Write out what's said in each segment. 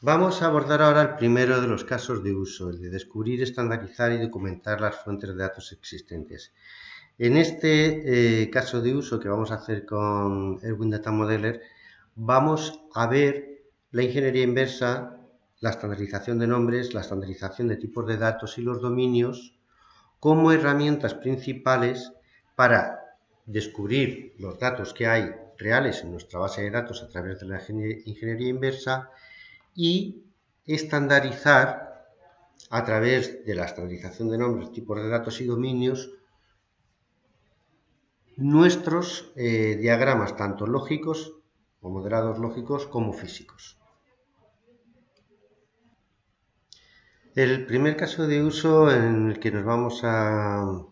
Vamos a abordar ahora el primero de los casos de uso, el de descubrir, estandarizar y documentar las fuentes de datos existentes. En este caso de uso que vamos a hacer con Erwin Data Modeler, vamos a ver la ingeniería inversa, la estandarización de nombres, la estandarización de tipos de datos y los dominios como herramientas principales para descubrir los datos que hay reales en nuestra base de datos a través de la ingeniería inversa y estandarizar a través de la estandarización de nombres, tipos de datos y dominios nuestros diagramas, tanto lógicos o modelados lógicos como físicos. El primer caso de uso en el que nos vamos a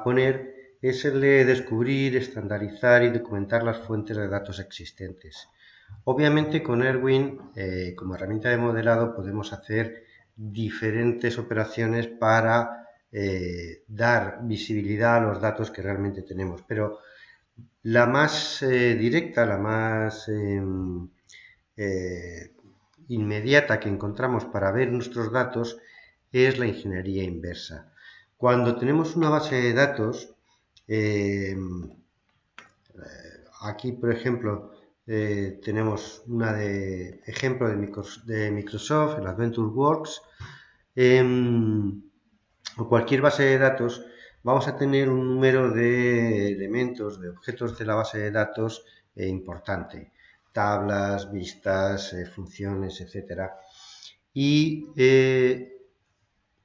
poner es el de descubrir, estandarizar y documentar las fuentes de datos existentes. Obviamente con Erwin, como herramienta de modelado, podemos hacer diferentes operaciones para dar visibilidad a los datos que realmente tenemos, pero la más directa, la más inmediata que encontramos para ver nuestros datos es la ingeniería inversa. Cuando tenemos una base de datos, aquí por ejemplo tenemos una de ejemplo de Microsoft, el AdventureWorks, o cualquier base de datos, vamos a tener un número de elementos, de objetos de la base de datos importante. Tablas, vistas, funciones, etc. Y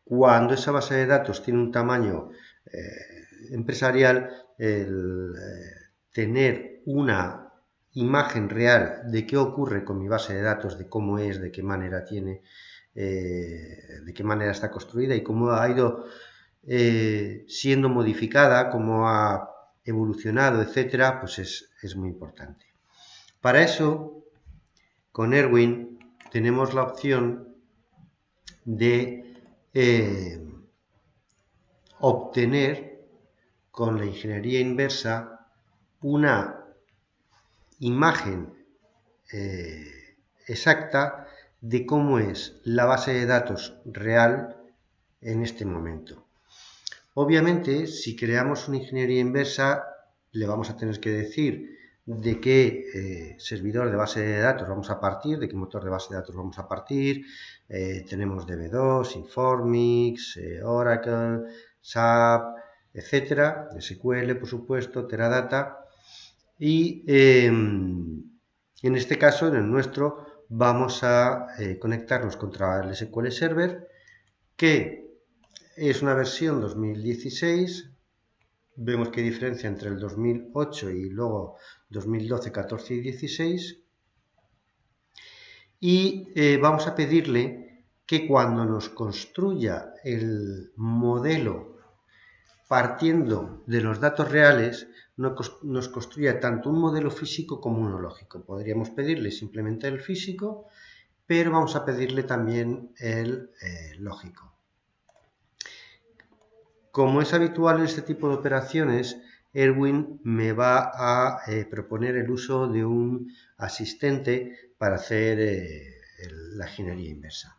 cuando esa base de datos tiene un tamaño empresarial, el tener una imagen real de qué ocurre con mi base de datos, de cómo es, de qué manera tiene, de qué manera está construida y cómo ha ido siendo modificada, cómo ha evolucionado, etcétera, pues es muy importante. Para eso, con Erwin tenemos la opción de obtener con la ingeniería inversa una imagen exacta de cómo es la base de datos real en este momento. Obviamente, si creamos una ingeniería inversa, le vamos a tener que decir de qué servidor de base de datos vamos a partir, de qué motor de base de datos vamos a partir. Tenemos DB2, Informix, Oracle, SAP, etcétera, SQL, por supuesto, Teradata. Y en este caso, en el nuestro, vamos a conectarnos contra el SQL Server, que es una versión 2016. Vemos que hay diferencia entre el 2008 y luego 2012, 14 y 16. Y vamos a pedirle que cuando nos construya el modelo partiendo de los datos reales, nos construya tanto un modelo físico como uno lógico. Podríamos pedirle simplemente el físico, pero vamos a pedirle también el lógico. Como es habitual en este tipo de operaciones, Erwin me va a proponer el uso de un asistente para hacer la ingeniería inversa.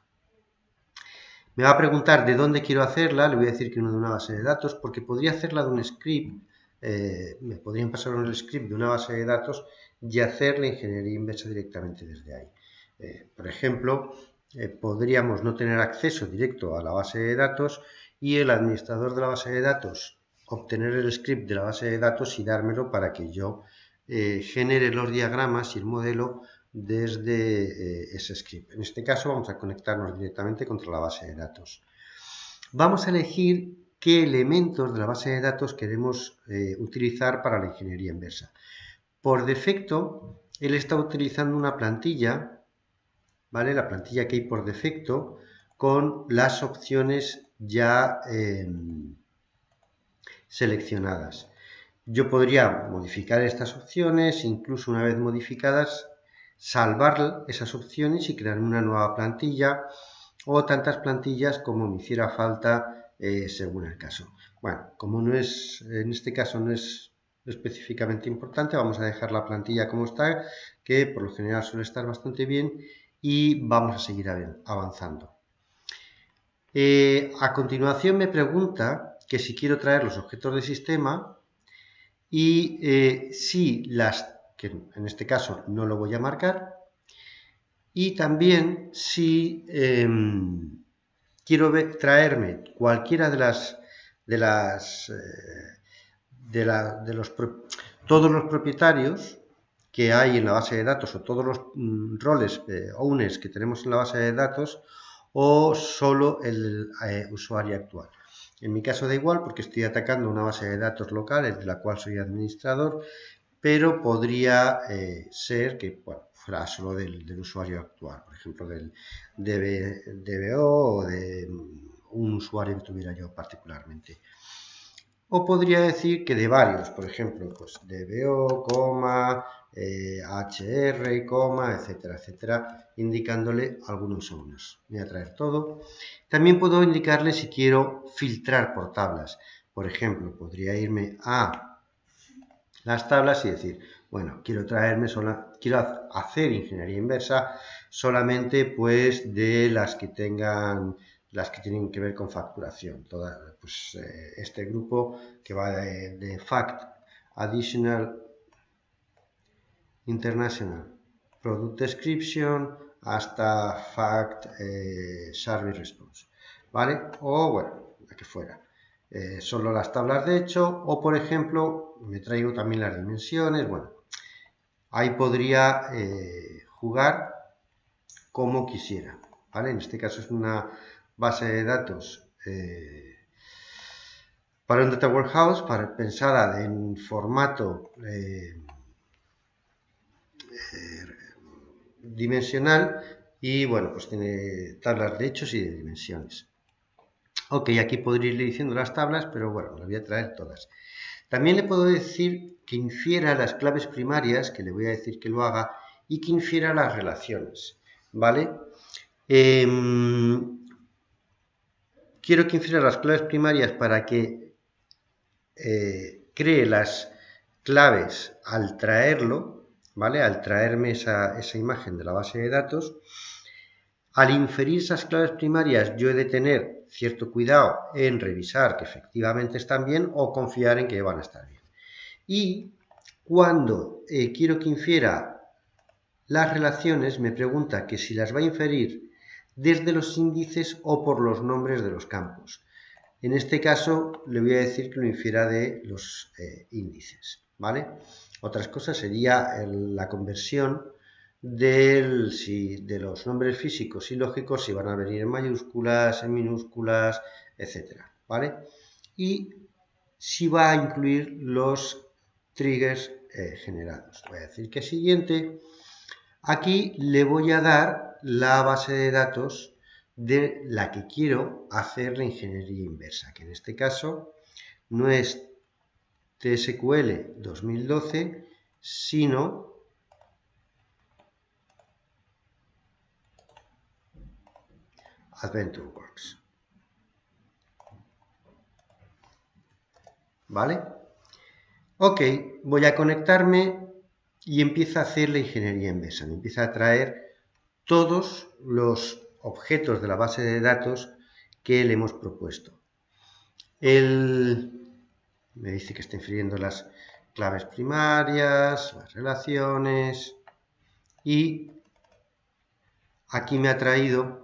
Me va a preguntar de dónde quiero hacerla, le voy a decir que no de una base de datos, porque podría hacerla de un script, me podrían pasar el script de una base de datos y hacer la ingeniería inversa directamente desde ahí. Por ejemplo, podríamos no tener acceso directo a la base de datos y el administrador de la base de datos obtener el script de la base de datos y dármelo para que yo genere los diagramas y el modelo desde ese script. En este caso vamos a conectarnos directamente contra la base de datos. Vamos a elegir qué elementos de la base de datos queremos utilizar para la ingeniería inversa. Por defecto, él está utilizando una plantilla, ¿vale? La plantilla que hay por defecto con las opciones ya seleccionadas. Yo podría modificar estas opciones, incluso una vez modificadas, salvar esas opciones y crear una nueva plantilla o tantas plantillas como me hiciera falta según el caso. Bueno, como no es, en este caso no es específicamente importante, vamos a dejar la plantilla como está, que por lo general suele estar bastante bien, y vamos a seguir avanzando. A continuación me pregunta que si quiero traer los objetos del sistema y que en este caso no lo voy a marcar, y también si quiero traerme cualquiera todos los propietarios que hay en la base de datos, o todos los roles owners que tenemos en la base de datos, o solo el usuario actual. En mi caso da igual porque estoy atacando una base de datos local de la cual soy administrador, pero podría ser que fuera solo del usuario actual, por ejemplo del DBO o de un usuario que tuviera yo particularmente. O podría decir que de varios, por ejemplo, pues DBO, HR, etcétera, etcétera, indicándole algunos owners. Voy a traer todo. También puedo indicarle si quiero filtrar por tablas. Por ejemplo, podría irme a las tablas y decir, bueno, quiero hacer ingeniería inversa solamente pues de las que tienen que ver con facturación. Este grupo que va de Fact Additional International Product Description hasta Fact Service Response, ¿vale? O bueno, la que fuera. Solo las tablas de hecho, o por ejemplo, me traigo también las dimensiones. Bueno, ahí podría jugar como quisiera, ¿vale? En este caso es una base de datos para un data warehouse, pensada en formato dimensional, y bueno, pues tiene tablas de hechos y de dimensiones. Ok, aquí podría ir diciendo las tablas, pero bueno, las voy a traer todas. También le puedo decir que infiera las claves primarias, que le voy a decir que lo haga, y que infiera las relaciones, ¿vale? Quiero que infiera las claves primarias para que cree las claves al traerlo, ¿vale? Al traerme esa imagen de la base de datos. Al inferir esas claves primarias, yo he de tener cierto cuidado en revisar que efectivamente están bien o confiar en que van a estar bien. Y cuando quiero que infiera las relaciones, me pregunta que si las va a inferir desde los índices o por los nombres de los campos. En este caso le voy a decir que lo infiera de los índices, ¿vale? Otras cosas sería la conversión de los nombres físicos y lógicos, si van a venir en mayúsculas, en minúsculas, etcétera, ¿vale? Y si va a incluir los triggers generados. Voy a decir que siguiente. Aquí le voy a dar la base de datos de la que quiero hacer la ingeniería inversa, que en este caso no es TSQL 2012, sino AdventureWorks. ¿Vale? Ok, voy a conectarme y empiezo a hacer la ingeniería inversa. Me empieza a traer todos los objetos de la base de datos que le hemos propuesto. Me dice que está infiriendo las claves primarias, las relaciones, y aquí me ha traído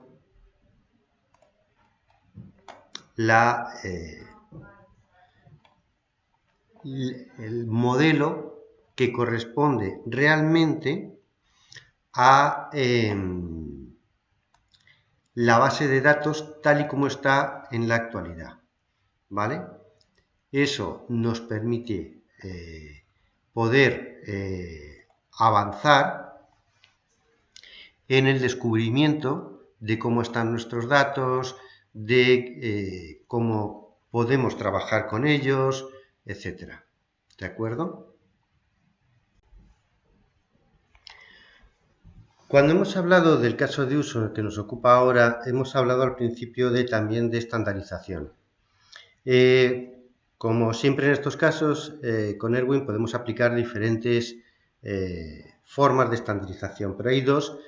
el modelo que corresponde realmente a la base de datos tal y como está en la actualidad, ¿vale? Eso nos permite poder avanzar en el descubrimiento de cómo están nuestros datos, de cómo podemos trabajar con ellos, etcétera. ¿De acuerdo? Cuando hemos hablado del caso de uso que nos ocupa ahora, hemos hablado al principio también de estandarización. Como siempre en estos casos, con Erwin podemos aplicar diferentes formas de estandarización, pero hay dos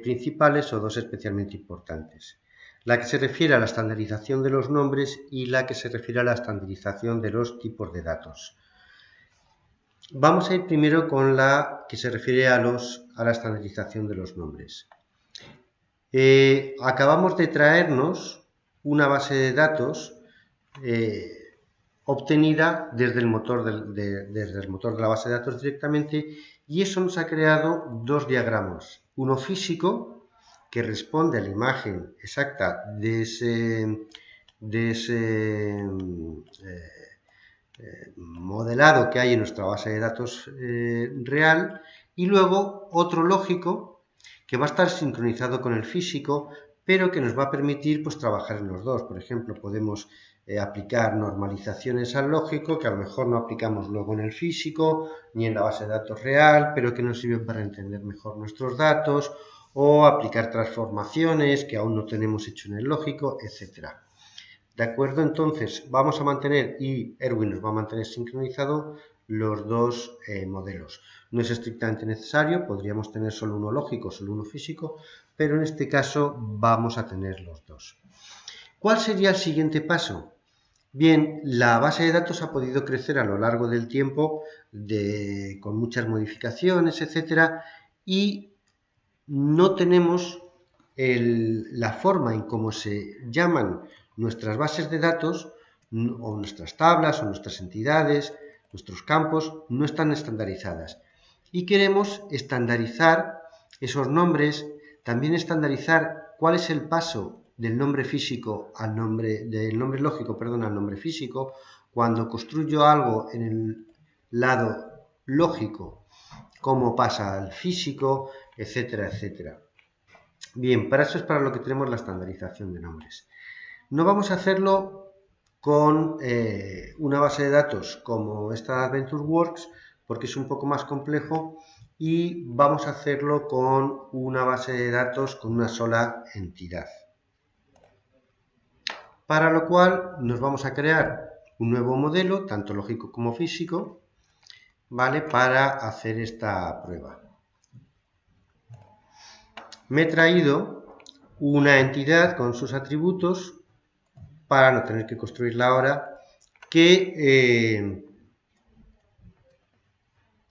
principales o dos especialmente importantes. La que se refiere a la estandarización de los nombres y la que se refiere a la estandarización de los tipos de datos. Vamos a ir primero con la que se refiere a la estandarización de los nombres. Acabamos de traernos una base de datos obtenida desde el motor de la base de datos directamente, y eso nos ha creado dos diagramas, uno físico que responde a la imagen exacta de ese modelado que hay en nuestra base de datos real, y luego otro lógico que va a estar sincronizado con el físico, pero que nos va a permitir pues trabajar en los dos. Por ejemplo, podemos aplicar normalizaciones al lógico que a lo mejor no aplicamos luego en el físico ni en la base de datos real, pero que nos sirven para entender mejor nuestros datos, o aplicar transformaciones que aún no tenemos hecho en el lógico, etcétera. ¿De acuerdo? Entonces vamos a mantener, y Erwin nos va a mantener sincronizado los dos modelos. No es estrictamente necesario, podríamos tener solo uno lógico, solo uno físico, pero en este caso vamos a tener los dos. ¿Cuál sería el siguiente paso? Bien, la base de datos ha podido crecer a lo largo del tiempo con muchas modificaciones, etcétera, y no tenemos la forma en cómo se llaman nuestras bases de datos, o nuestras tablas, o nuestras entidades, nuestros campos, no están estandarizadas. Y queremos estandarizar esos nombres, también estandarizar cuál es el paso del nombre físico al nombre lógico, al nombre físico, cuando construyo algo en el lado lógico, cómo pasa al físico, etcétera, etcétera. Bien, para eso es para lo que tenemos la estandarización de nombres. No vamos a hacerlo con una base de datos como esta AdventureWorks, porque es un poco más complejo, y vamos a hacerlo con una base de datos con una sola entidad. Para lo cual nos vamos a crear un nuevo modelo, tanto lógico como físico, ¿vale? Para hacer esta prueba. Me he traído una entidad con sus atributos para no tener que construirla ahora, que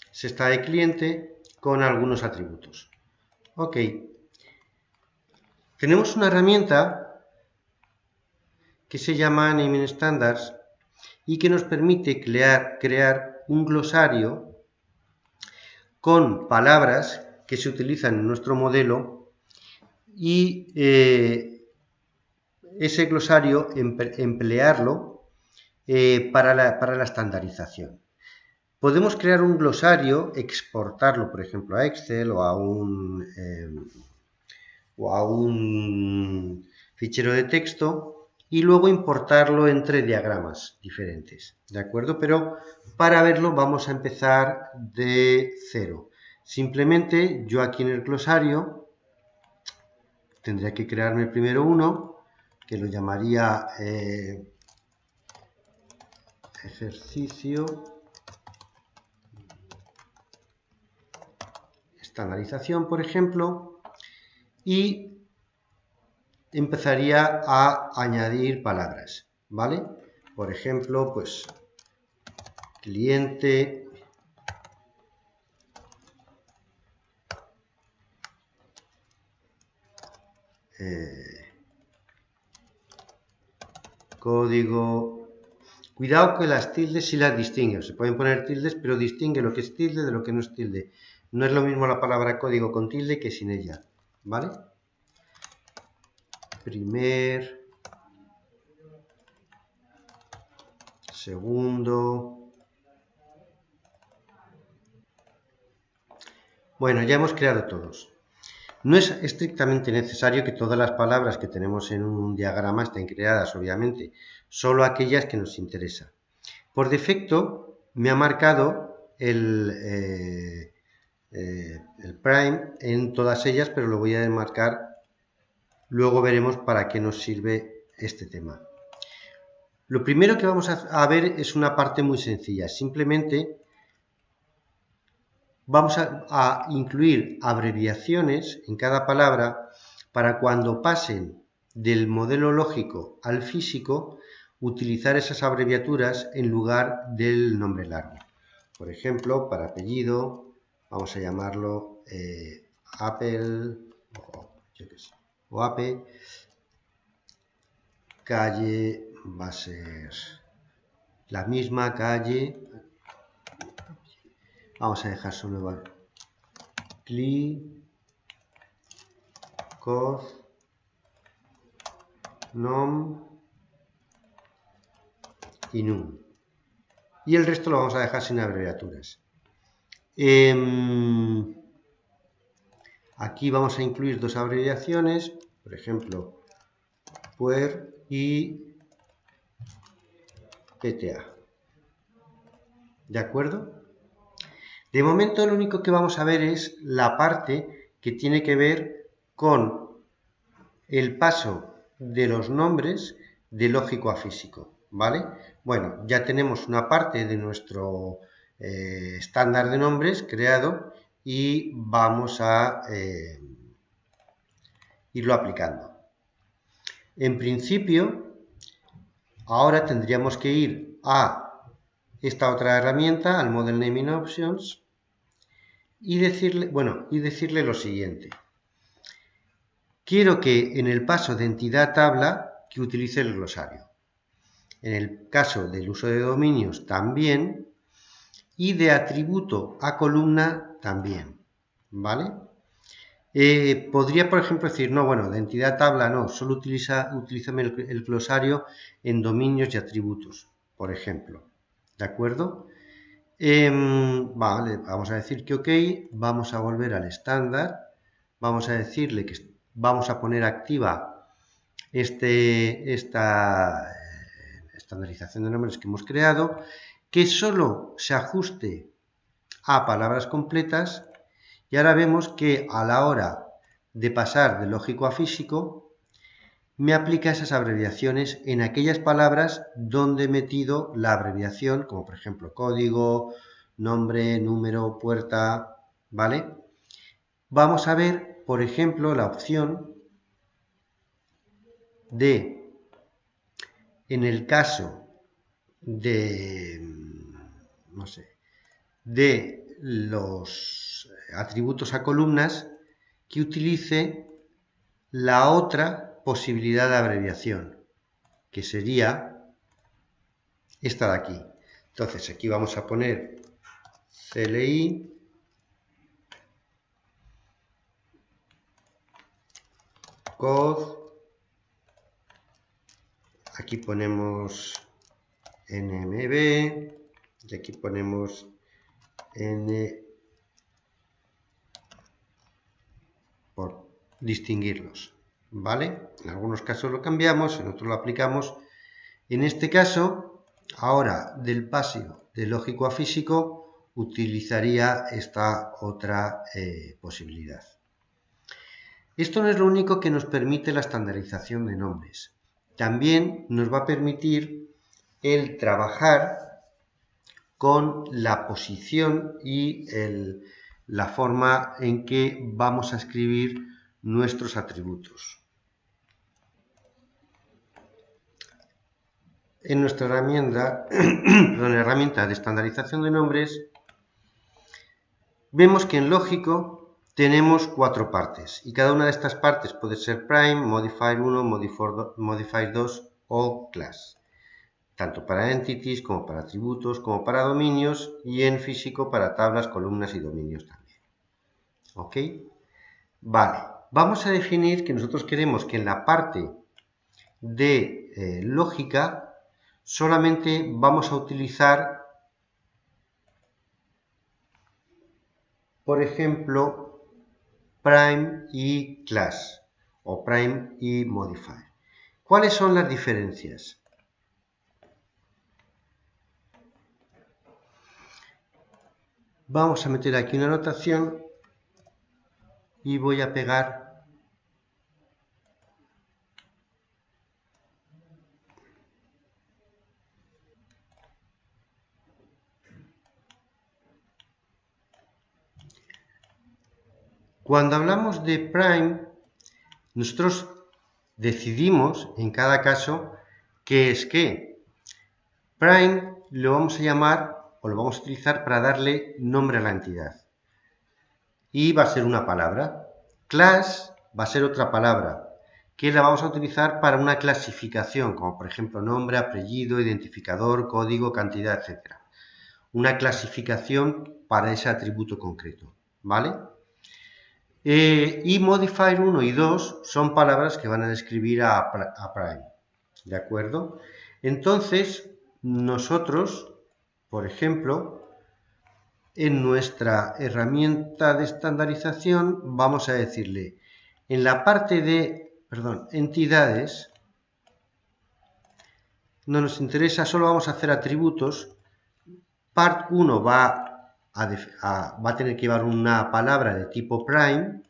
se está de cliente con algunos atributos. Ok. Tenemos una herramienta que se llama Naming Standards y que nos permite crear un glosario con palabras que se utilizan en nuestro modelo, y ese glosario emplearlo para la estandarización. Podemos crear un glosario, exportarlo, por ejemplo, a Excel o a un fichero de texto, y luego importarlo entre diagramas diferentes, ¿de acuerdo? Pero para verlo vamos a empezar de cero. Simplemente yo aquí en el glosario tendría que crearme primero uno, que lo llamaría ejercicio estandarización, por ejemplo, y empezaría a añadir palabras, ¿vale? Por ejemplo, pues cliente, código. Cuidado que las tildes sí las distingue, se pueden poner tildes, pero distingue lo que es tilde de lo que no es tilde. No es lo mismo la palabra código con tilde que sin ella, ¿vale? Primer, segundo. Bueno, ya hemos creado todos. No es estrictamente necesario que todas las palabras que tenemos en un diagrama estén creadas, obviamente, solo aquellas que nos interesan. Por defecto me ha marcado el prime en todas ellas, pero lo voy a desmarcar. Luego veremos para qué nos sirve este tema. Lo primero que vamos a ver es una parte muy sencilla. Simplemente vamos a incluir abreviaciones en cada palabra para cuando pasen del modelo lógico al físico, utilizar esas abreviaturas en lugar del nombre largo. Por ejemplo, para apellido, vamos a llamarlo Apple o Ape, calle va a ser la misma calle, vamos a dejar solo igual, Cli, Coz, Nom y Num. Y el resto lo vamos a dejar sin abreviaturas. Aquí vamos a incluir dos abreviaciones, por ejemplo, Puer y PTA. ¿De acuerdo? De momento lo único que vamos a ver es la parte que tiene que ver con el paso de los nombres de lógico a físico, ¿vale? Bueno, ya tenemos una parte de nuestro estándar de nombres creado y vamos a irlo aplicando. En principio, ahora tendríamos que ir a esta otra herramienta, al Model Naming Options, y decirle lo siguiente. Quiero que en el paso de entidad tabla que utilice el glosario. En el caso del uso de dominios también, y de atributo a columna también, ¿vale? Podría, por ejemplo, decir, no, bueno, de entidad tabla no, solo utilízame el glosario en dominios y atributos, por ejemplo, ¿de acuerdo? Vale, vamos a decir que ok, vamos a volver al estándar, vamos a decirle que vamos a poner activa esta estandarización de nombres que hemos creado, que solo se ajuste a palabras completas, y ahora vemos que a la hora de pasar de lógico a físico me aplica esas abreviaciones en aquellas palabras donde he metido la abreviación, como por ejemplo código, nombre, número, puerta, ¿vale? Vamos a ver, por ejemplo, la opción de, en el caso de, no sé, de los atributos a columnas, que utilice la otra posibilidad de abreviación, que sería esta de aquí. Entonces aquí vamos a poner CLI, Code, aquí ponemos NMB, y aquí ponemos N, por distinguirlos, ¿vale? En algunos casos lo cambiamos, en otros lo aplicamos. En este caso, ahora del paso de lógico a físico, utilizaría esta otra posibilidad. Esto no es lo único que nos permite la estandarización de nombres. También nos va a permitir el trabajar con la posición y la forma en que vamos a escribir nuestros atributos. En nuestra herramienta de estandarización de nombres, vemos que en lógico tenemos 4 partes y cada una de estas partes puede ser prime, modifier 1, modifier 2 o class, tanto para entities como para atributos como para dominios, y en físico para tablas, columnas y dominios también. ¿Ok? Vale, vamos a definir que nosotros queremos que en la parte de lógica solamente vamos a utilizar, por ejemplo, prime y class, o prime y modifier. ¿Cuáles son las diferencias? Vamos a meter aquí una anotación y voy a pegar Cuando hablamos de prime, nosotros decidimos en cada caso qué es qué. Prime lo vamos a llamar o lo vamos a utilizar para darle nombre a la entidad. Y va a ser una palabra. Class va a ser otra palabra, que la vamos a utilizar para una clasificación, como por ejemplo nombre, apellido, identificador, código, cantidad, etc. Una clasificación para ese atributo concreto, ¿vale? Y modifier 1 y 2 son palabras que van a describir a prime, ¿de acuerdo? Entonces, nosotros, por ejemplo, en nuestra herramienta de estandarización vamos a decirle, en la parte de, entidades, no nos interesa, solo vamos a hacer atributos. Part 1 va a tener que llevar una palabra de tipo prime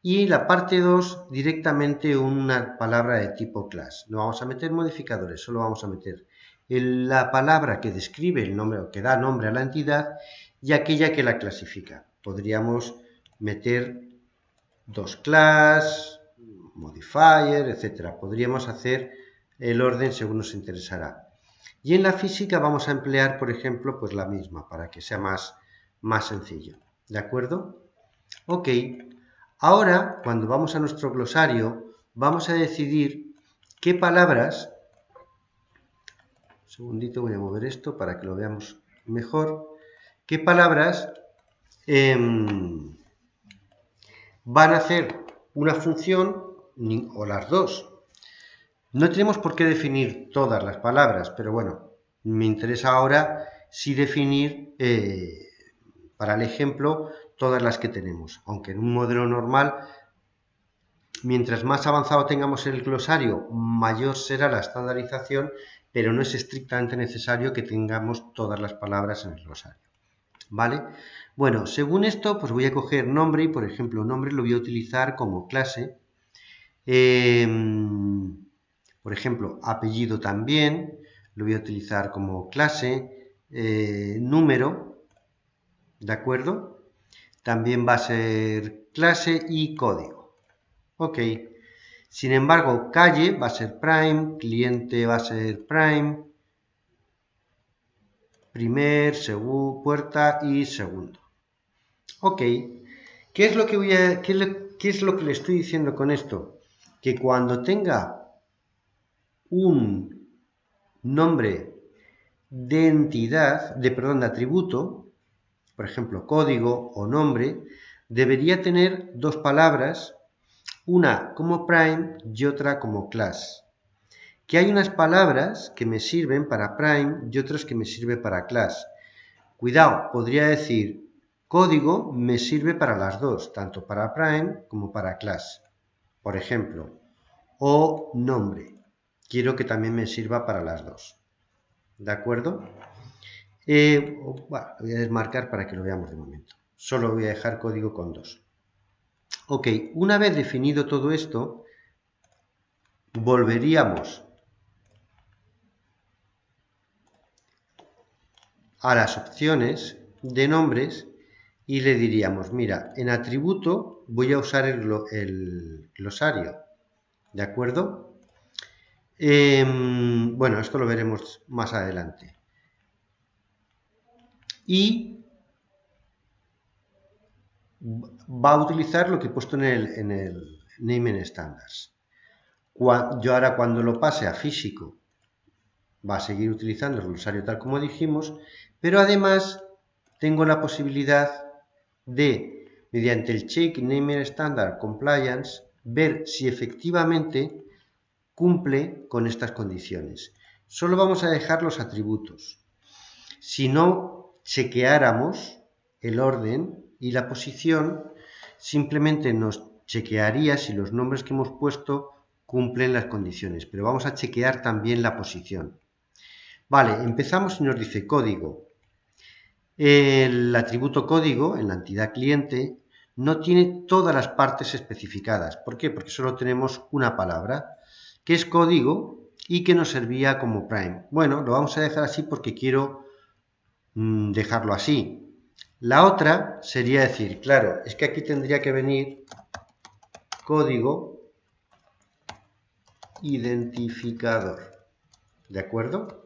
y la parte 2 directamente una palabra de tipo class. No vamos a meter modificadores, solo vamos a meter la palabra que describe el nombre o que da nombre a la entidad y aquella que la clasifica. Podríamos meter dos class, modifier, etc. Podríamos hacer el orden según nos interesará. Y en la física vamos a emplear, por ejemplo, pues la misma, para que sea más sencillo. ¿De acuerdo? Ok. Ahora, cuando vamos a nuestro glosario, vamos a decidir qué palabras... Un segundito, voy a mover esto para que lo veamos mejor. ¿Qué palabras van a hacer una función o las dos? No tenemos por qué definir todas las palabras, pero bueno, me interesa ahora sí definir, para el ejemplo, todas las que tenemos. Aunque en un modelo normal, mientras más avanzado tengamos el glosario, mayor será la estandarización, pero no es estrictamente necesario que tengamos todas las palabras en el glosario. ¿Vale? Bueno, según esto, pues voy a coger nombre y, por ejemplo, nombre lo voy a utilizar como clase. Por ejemplo, apellido también, lo voy a utilizar como clase, número, ¿de acuerdo? También va a ser clase y código. Ok. Sin embargo, calle va a ser prime, cliente va a ser prime, primer, segundo, puerta y segundo. Ok. ¿Qué es lo que qué es lo que le estoy diciendo con esto? Que cuando tenga un nombre de entidad, de atributo, por ejemplo, código o nombre, debería tener dos palabras, una como prime y otra como class. Que hay unas palabras que me sirven para prime y otras que me sirven para class. Cuidado, podría decir, código me sirve para las dos, tanto para prime como para class. Por ejemplo, o nombre. Quiero que también me sirva para las dos. ¿De acuerdo? Bueno, lo voy a desmarcar para que lo veamos de momento. Solo voy a dejar código con dos. Ok, una vez definido todo esto, volveríamos a las opciones de nombres y le diríamos, mira, en atributo voy a usar el glosario. ¿De acuerdo? Bueno, esto lo veremos más adelante. Y va a utilizar lo que he puesto en el naming standards. Yo ahora cuando lo pase a físico va a seguir utilizando el glosario tal como dijimos, pero además tengo la posibilidad de, mediante el check naming standard compliance, ver si efectivamente cumple con estas condiciones. Solo vamos a dejar los atributos. Si no chequeáramos el orden y la posición, simplemente nos chequearía si los nombres que hemos puesto cumplen las condiciones, pero vamos a chequear también la posición. Vale, empezamos y nos dice código. El atributo código en la entidad cliente no tiene todas las partes especificadas. ¿Por qué? Porque solo tenemos una palabra, que es código y que nos servía como prime. Bueno, lo vamos a dejar así porque quiero dejarlo así. La otra sería decir, claro, es que aquí tendría que venir código identificador, ¿de acuerdo?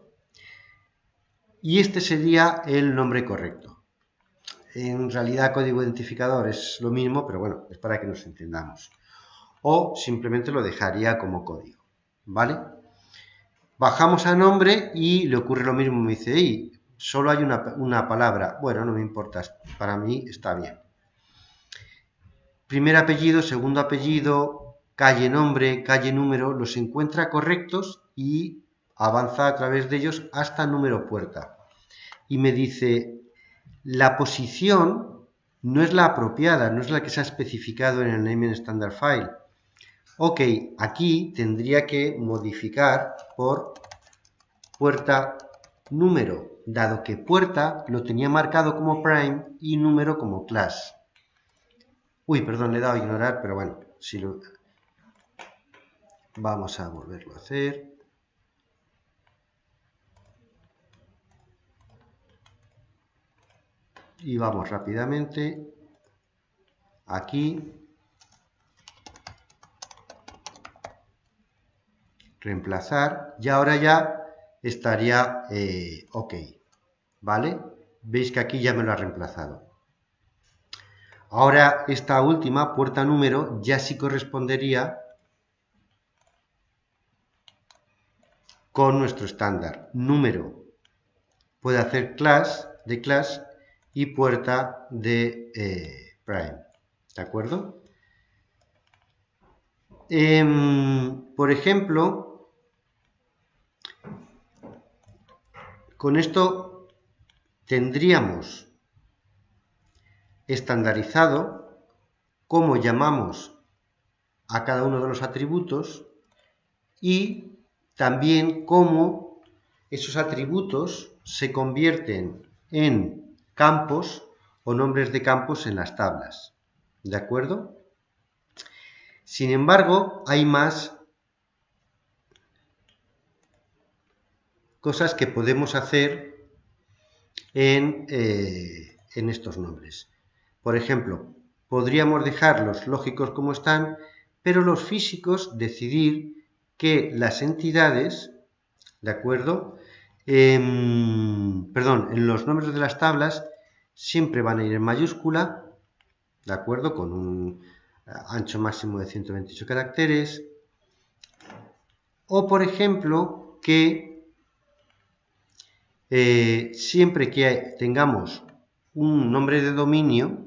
Y este sería el nombre correcto. En realidad código identificador es lo mismo, pero bueno, es para que nos entendamos. O simplemente lo dejaría como código, ¿vale? Bajamos a nombre y le ocurre lo mismo, me dice, y solo hay una palabra. Bueno, no me importa, para mí está bien. Primer apellido, segundo apellido, calle nombre, calle número, los encuentra correctos y avanza a través de ellos hasta número puerta. Y me dice, la posición no es la apropiada, no es la que se ha especificado en el naming standard file. Ok, aquí tendría que modificar por puerta número, dado que puerta lo tenía marcado como prime y número como class. Uy, perdón, le he dado a ignorar, pero bueno, si lo... vamos a volverlo a hacer. Y vamos rápidamente aquí. Reemplazar. Y ahora ya estaría ok. ¿Vale? Veis que aquí ya me lo ha reemplazado. Ahora esta última, puerta número, ya sí correspondería con nuestro estándar. Número puede hacer class de class y puerta de prime. ¿De acuerdo? Por ejemplo, con esto tendríamos estandarizado cómo llamamos a cada uno de los atributos y también cómo esos atributos se convierten en campos o nombres de campos en las tablas. ¿De acuerdo? Sin embargo, hay más cosas que podemos hacer en estos nombres. Por ejemplo, podríamos dejarlos lógicos como están, pero los físicos decidir que las entidades, ¿de acuerdo? Perdón, en los nombres de las tablas siempre van a ir en mayúscula, ¿de acuerdo? Con un ancho máximo de 128 caracteres. O, por ejemplo, que siempre que tengamos un nombre de dominio,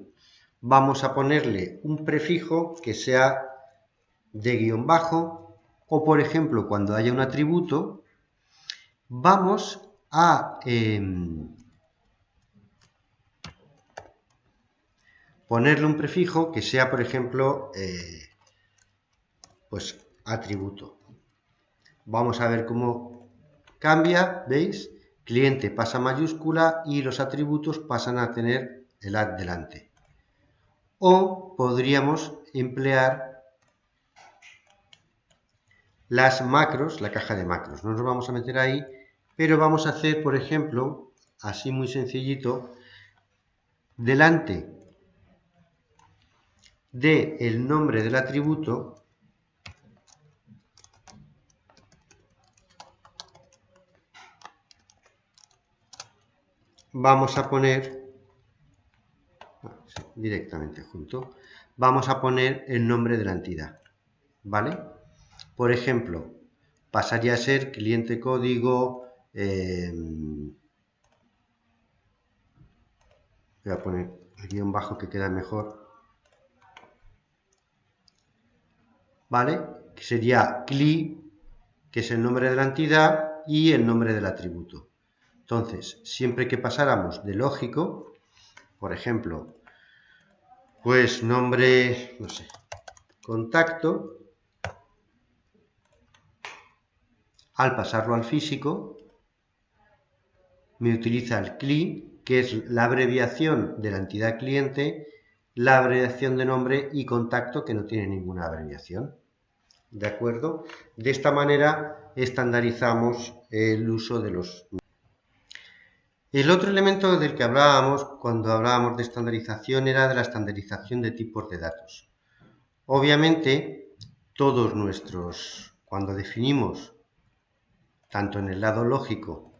vamos a ponerle un prefijo que sea de guión bajo, o por ejemplo, cuando haya un atributo, vamos a ponerle un prefijo que sea, por ejemplo, pues atributo. Vamos a ver cómo cambia, ¿veis? Cliente pasa a mayúscula y los atributos pasan a tener el at delante. O podríamos emplear las macros, la caja de macros. No nos vamos a meter ahí, pero vamos a hacer, por ejemplo, así muy sencillito, delante del nombre del atributo, vamos a poner, directamente junto, vamos a poner el nombre de la entidad, ¿vale? Por ejemplo, pasaría a ser cliente código, voy a poner el guión bajo que queda mejor, ¿vale? Que sería CLI, que es el nombre de la entidad, y el nombre del atributo. Entonces, siempre que pasáramos de lógico, por ejemplo, pues nombre, no sé, contacto, al pasarlo al físico, me utiliza el CLI, que es la abreviación de la entidad cliente, la abreviación de nombre y contacto, que no tiene ninguna abreviación. ¿De acuerdo? De esta manera estandarizamos el uso de los... El otro elemento del que hablábamos cuando hablábamos de estandarización era de la estandarización de tipos de datos. Obviamente, cuando definimos, tanto en el lado lógico,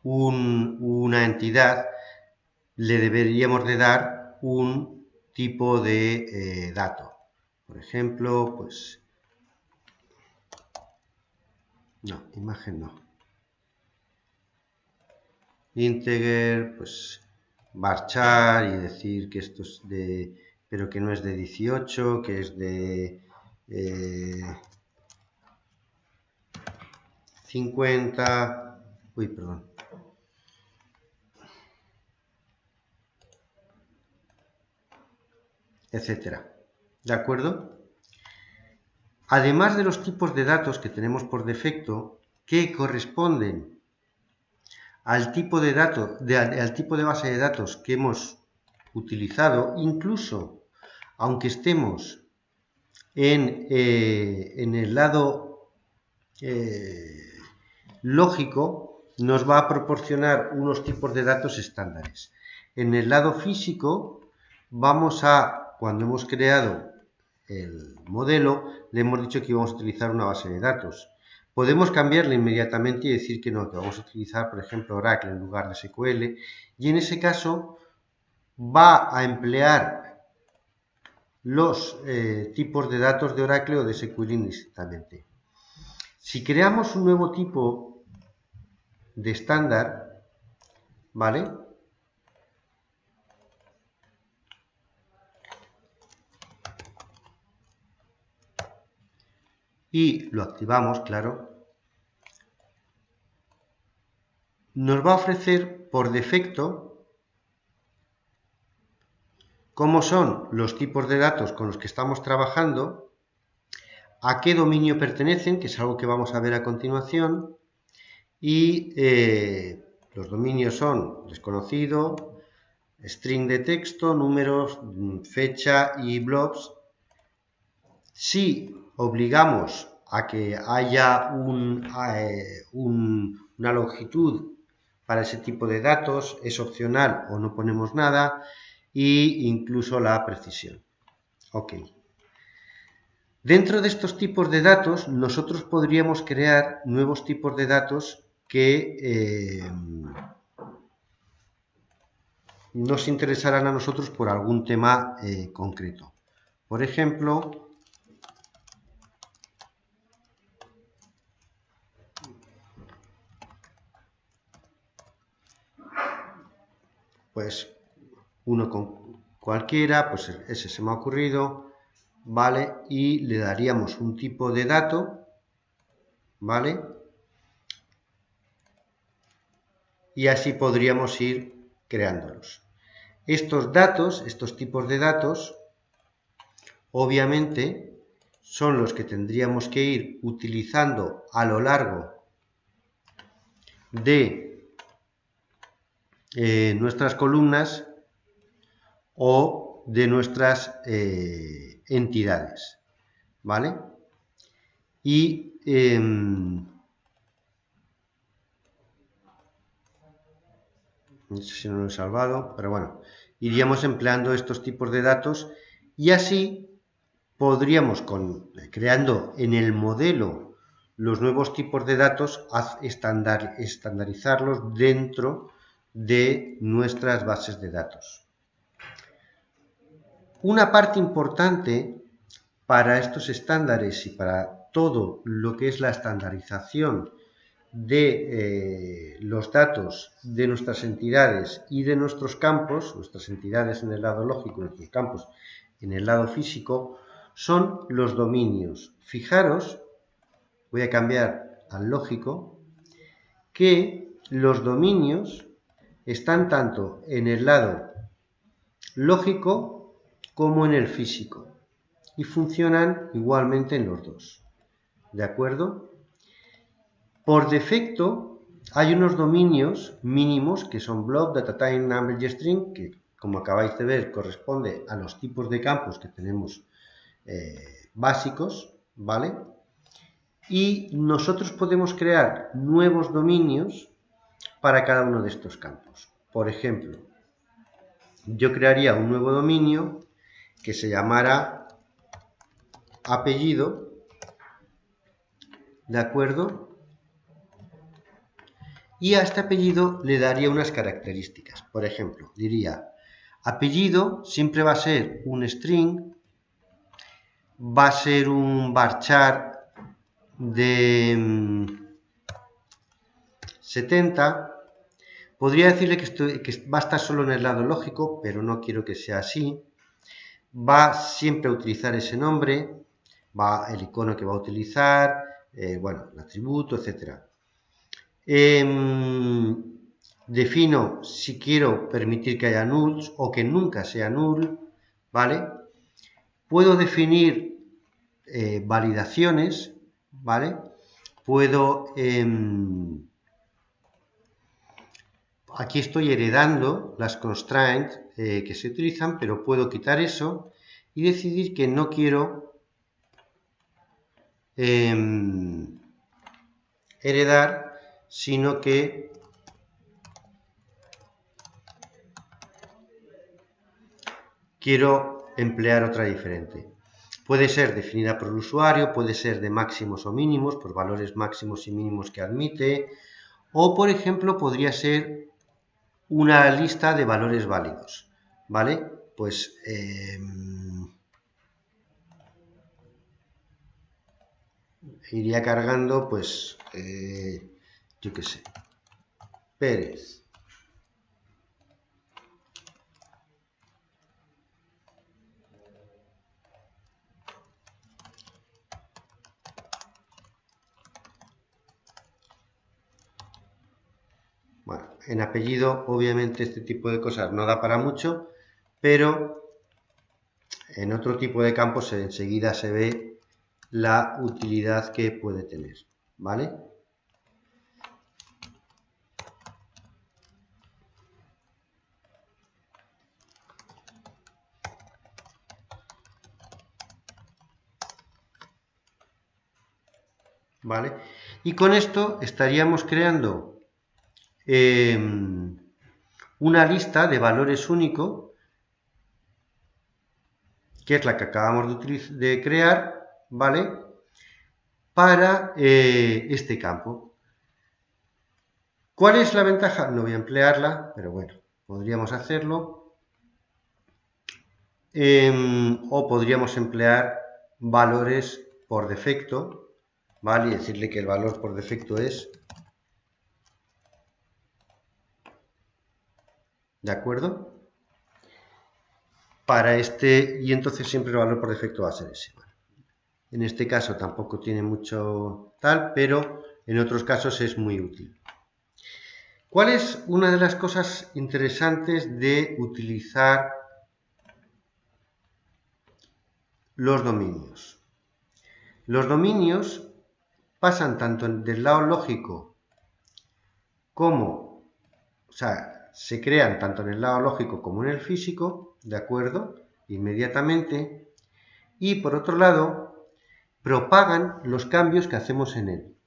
una entidad, le deberíamos de dar un tipo de dato. Por ejemplo, pues... No, imagen no. Integer, pues varchar y decir que esto es de... pero que no es de 18, que es de 50... Uy, perdón. Etcétera. ¿De acuerdo? Además de los tipos de datos que tenemos por defecto, que corresponden al tipo de al tipo de base de datos que hemos utilizado, incluso aunque estemos en el lado lógico, nos va a proporcionar unos tipos de datos estándares. En el lado físico, cuando hemos creado el modelo, le hemos dicho que íbamos a utilizar una base de datos. Podemos cambiarle inmediatamente y decir que no, que vamos a utilizar, por ejemplo, Oracle en lugar de SQL, y en ese caso va a emplear los tipos de datos de Oracle o de SQL indistintamente. Si creamos un nuevo tipo de estándar, ¿vale? Y lo activamos, claro, nos va a ofrecer por defecto cómo son los tipos de datos con los que estamos trabajando, a qué dominio pertenecen, que es algo que vamos a ver a continuación, y los dominios son desconocido, string de texto, números, fecha y blobs. Si obligamos a que haya una longitud para ese tipo de datos, es opcional o no ponemos nada, e incluso la precisión. Ok. Dentro de estos tipos de datos, nosotros podríamos crear nuevos tipos de datos que nos interesarán a nosotros por algún tema concreto. Por ejemplo, pues uno con cualquiera, pues ese se me ha ocurrido, ¿vale? Y le daríamos un tipo de dato, ¿vale? Y así podríamos ir creándolos. Estos datos, estos tipos de datos, obviamente son los que tendríamos que ir utilizando a lo largo de nuestras columnas o de nuestras entidades, ¿vale? Y no sé si no lo he salvado, pero bueno, iríamos empleando estos tipos de datos y así podríamos, creando en el modelo los nuevos tipos de datos, estandarizarlos dentro de nuestras bases de datos. Una parte importante para estos estándares y para todo lo que es la estandarización de los datos de nuestras entidades y de nuestros campos, nuestras entidades en el lado lógico, nuestros campos en el lado físico, son los dominios. Fijaros, voy a cambiar al lógico, que los dominios están tanto en el lado lógico como en el físico y funcionan igualmente en los dos. ¿De acuerdo? Por defecto hay unos dominios mínimos que son blob, datatype, number y string, que como acabáis de ver corresponde a los tipos de campos que tenemos básicos, ¿vale? y nosotros podemos crear nuevos dominios para cada uno de estos campos. Por ejemplo, yo crearía un nuevo dominio que se llamara apellido, ¿de acuerdo? Y a este apellido le daría unas características. Por ejemplo, diría, apellido siempre va a ser un string, va a ser un varchar de 70. Podría decirle que va a estar solo en el lado lógico, pero no quiero que sea así. Va siempre a utilizar ese nombre, va el icono que va a utilizar, bueno, el atributo, etc. Defino si quiero permitir que haya nulls o que nunca sea null, ¿vale? Puedo definir validaciones, ¿vale? Puedo... aquí estoy heredando las constraints que se utilizan, pero puedo quitar eso y decidir que no quiero heredar, sino que quiero emplear otra diferente. Puede ser definida por el usuario, puede ser de máximos o mínimos, por valores máximos y mínimos que admite, o por ejemplo podría ser una lista de valores válidos, ¿vale? Pues iría cargando, pues, yo qué sé, Pérez. Bueno, en apellido, obviamente, este tipo de cosas no da para mucho, pero en otro tipo de campos enseguida se ve la utilidad que puede tener, ¿vale? ¿Vale? Y con esto estaríamos creando una lista de valores único, que es la que acabamos de crear, ¿vale? Para este campo. ¿Cuál es la ventaja? No voy a emplearla, pero bueno, podríamos hacerlo. O podríamos emplear valores por defecto, ¿vale? Y decirle que el valor por defecto es, ¿de acuerdo? Para este, y entonces siempre el valor por defecto va a ser ese. Bueno, en este caso tampoco tiene mucho tal, pero en otros casos es muy útil. ¿Cuál es una de las cosas interesantes de utilizar los dominios? Los dominios pasan tanto del lado lógico como, o sea, se crean tanto en el lado lógico como en el físico, ¿de acuerdo? Inmediatamente. Y por otro lado, propagan los cambios que hacemos en él.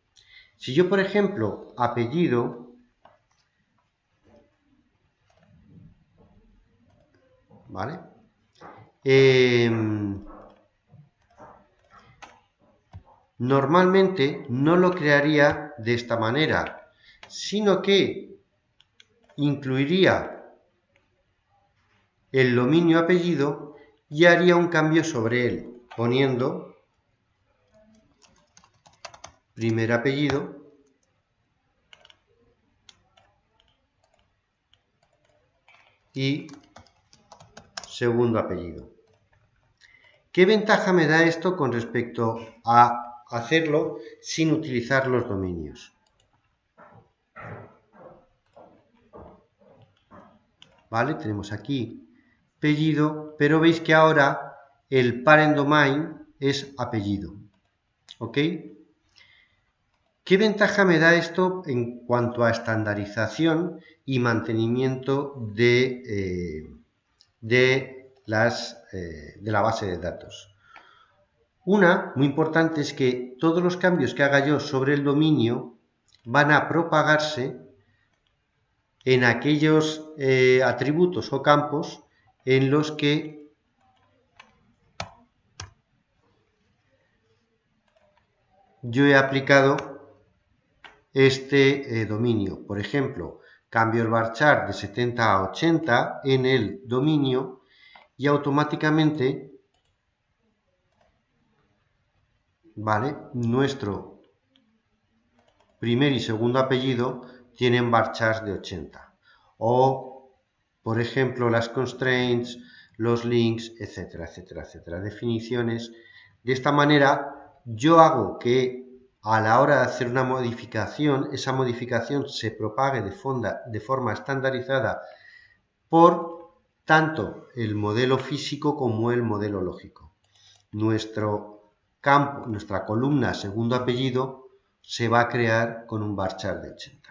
Si yo, por ejemplo, apellido, ¿vale? Normalmente no lo crearía de esta manera, sino que incluiría el dominio apellido y haría un cambio sobre él, poniendo primer apellido y segundo apellido. ¿Qué ventaja me da esto con respecto a hacerlo sin utilizar los dominios? ¿Vale? Tenemos aquí apellido, pero veis que ahora el parent domain es apellido. ¿Ok? ¿Qué ventaja me da esto en cuanto a estandarización y mantenimiento de la base de datos? Una, muy importante, es que todos los cambios que haga yo sobre el dominio van a propagarse en aquellos atributos o campos en los que yo he aplicado este dominio. Por ejemplo, cambio el varchar de 70 a 80 en el dominio y automáticamente, ¿vale?, nuestro primer y segundo apellido tienen varchars de 80. O, por ejemplo, las constraints, los links, etcétera, etcétera, etcétera. Definiciones. De esta manera, yo hago que a la hora de hacer una modificación, esa modificación se propague de forma estandarizada por tanto el modelo físico como el modelo lógico. Nuestro campo, nuestra columna segundo apellido, se va a crear con un varchar de 80.